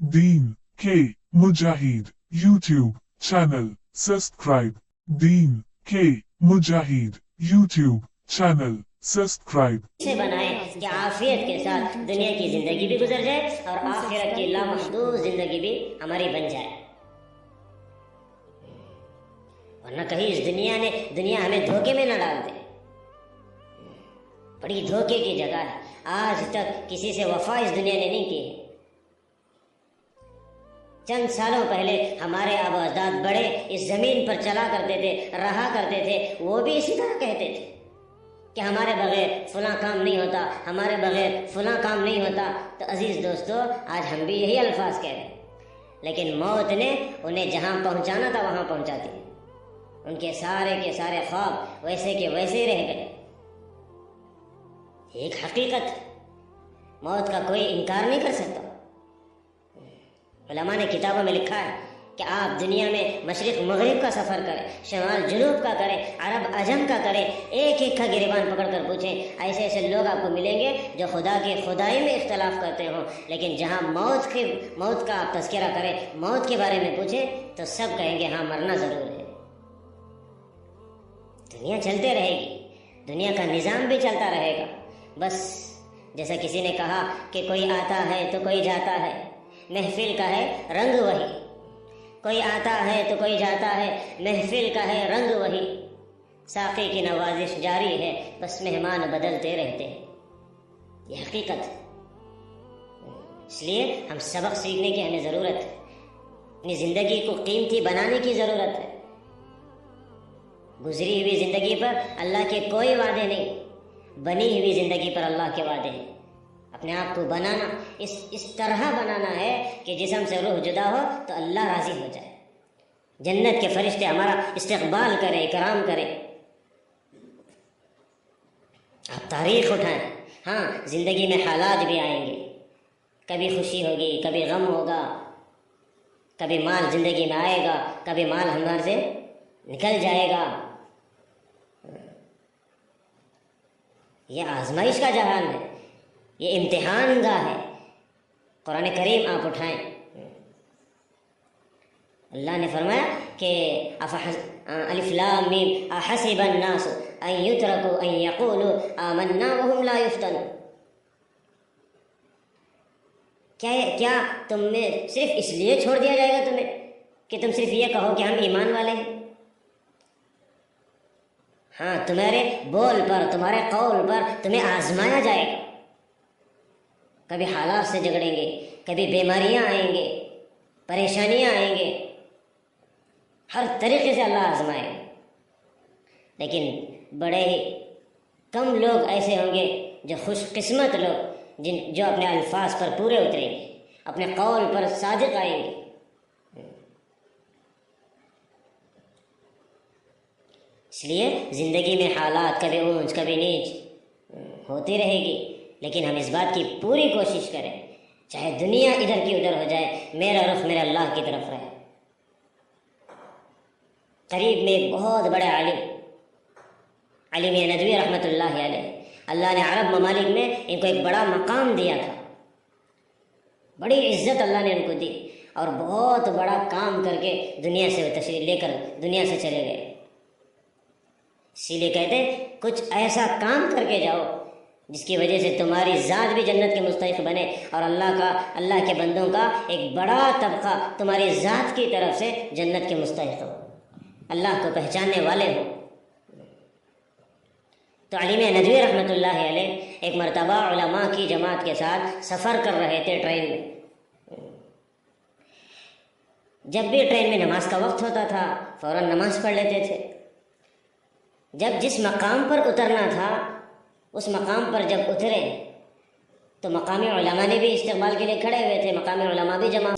دین کے مجاہد YouTube channel subscribe. دین کے مجاہد YouTube channel subscribe. سے بنائیں کہ عافیت کے ساتھ دنیا کی زندگی بھی گزر جائے اور آخرت کی لامحدود زندگی بھی ہماری بن جائے. ورنہ کہیں اس دنیا ہمیں دھوکے میں نہ ڈال دے. بڑی دھوکے کی جگہ ہے. آج تک کسی سے وفا اس دنیا نے نہیں کی ہے. چند سالوں پہلے ہمارے آبا اجداد بڑے اس زمین پر چلا کرتے تھے، رہا کرتے تھے، وہ بھی اسی طرح کہتے تھے کہ ہمارے بغیر فلاں کام نہیں ہوتا، ہمارے بغیر فلاں کام نہیں ہوتا. تو عزیز دوستو، آج ہم بھی یہی الفاظ کہہ رہے ہیں، لیکن موت نے انہیں جہاں پہنچانا تھا وہاں پہنچا دیا. ان کے سارے خواب ویسے کے ویسے ہی رہ گئے. ایک حقیقت، موت کا کوئی انکار نہیں کر سکتا. علماء نے کتابوں میں لکھا ہے کہ آپ دنیا میں مشرق مغرب کا سفر کریں، شمال جنوب کا کریں، عرب عجم کا کریں، ایک ایک کا گریبان پکڑ کر پوچھیں، ایسے لوگ آپ کو ملیں گے جو خدا کی خدائی میں اختلاف کرتے ہوں، لیکن جہاں موت کا آپ تذکرہ کریں، موت کے بارے میں پوچھیں تو سب کہیں گے ہاں مرنا ضرور ہے. دنیا چلتے رہے گی، دنیا کا نظام بھی چلتا رہے گا. بس جیسا کسی نے کہا کہ کوئی آتا ہے تو کوئی جاتا ہے، محفل کا ہے رنگ وہی. کوئی آتا ہے تو کوئی جاتا ہے، محفل کا ہے رنگ وہی. ساقی کی نوازش جاری ہے، بس مہمان بدلتے رہتے ہیں. یہ حقیقت. اس لیے ہم سبق سیکھنے کی ہمیں ضرورت ہے. اپنی زندگی کو قیمتی بنانے کی ضرورت ہے. گزری ہوئی زندگی پر اللہ کے کوئی وعدے نہیں، بنی ہوئی زندگی پر اللہ کے وعدے ہیں. اپنے آپ کو بنانا اس طرح بنانا ہے کہ جسم سے روح جدا ہو تو اللہ راضی ہو جائے، جنت کے فرشتے ہمارا استقبال کریں، اکرام کریں. آپ تاریخ اٹھائیں. ہاں، زندگی میں حالات بھی آئیں گے، کبھی خوشی ہوگی، کبھی غم ہوگا، کبھی مال زندگی میں آئے گا، کبھی مال ہمارے سے نکل جائے گا. یہ آزمائش کا جہان ہے، یہ امتحان گاہ ہے. قرآن کریم آپ اٹھائیں. اللہ نے فرمایا کہ الف لام میم احسب الناس ان یترکوا ان یقولوا آمنا وهم لا یفتنون. کیا تم میں صرف اس لیے چھوڑ دیا جائے گا تمہیں کہ تم صرف یہ کہو کہ ہم ایمان والے ہیں؟ ہاں، تمہارے بول پر، تمہارے قول پر تمہیں آزمایا جائے گا. کبھی حالات سے جھگڑیں گے، کبھی بیماریاں آئیں گے، پریشانیاں آئیں گے، ہر طریقے سے اللہ آزمائے گا. لیکن بڑے ہی کم لوگ ایسے ہوں گے جو خوش قسمت لوگ جو اپنے الفاظ پر پورے اتریں گے، اپنے قول پر صادق آئیں گے. اس لیے زندگی میں حالات کبھی اونچ کبھی نیچ ہوتی رہے گی، لیکن ہم اس بات کی پوری کوشش کریں چاہے دنیا ادھر کی ادھر ہو جائے، میرا رخ میرے اللہ کی طرف رہے. قریب میں ایک بہت بڑے عالم ندوی رحمۃ اللہ علیہ، اللہ نے عرب ممالک میں ان کو ایک بڑا مقام دیا تھا، بڑی عزت اللہ نے ان کو دی، اور بہت بڑا کام کر کے دنیا سے تشریف لے کر دنیا سے چلے گئے. اسی لیے کہتے کچھ ایسا کام کر کے جاؤ جس کی وجہ سے تمہاری ذات بھی جنت کے مستحق بنے، اور اللہ کے بندوں کا ایک بڑا طبقہ تمہاری ذات کی طرف سے جنت کے مستحق ہو، اللہ کو پہچاننے والے ہو. تو عالم ندوی رحمۃ اللہ علیہ ایک مرتبہ علماء کی جماعت کے ساتھ سفر کر رہے تھے ٹرین میں. جب بھی ٹرین میں نماز کا وقت ہوتا تھا فوراً نماز پڑھ لیتے تھے. جب جس مقام پر اترنا تھا اس مقام پر جب اترے تو مقامی علماء نے بھی استقبال کے لیے کھڑے ہوئے تھے، مقامی علماء بھی جمع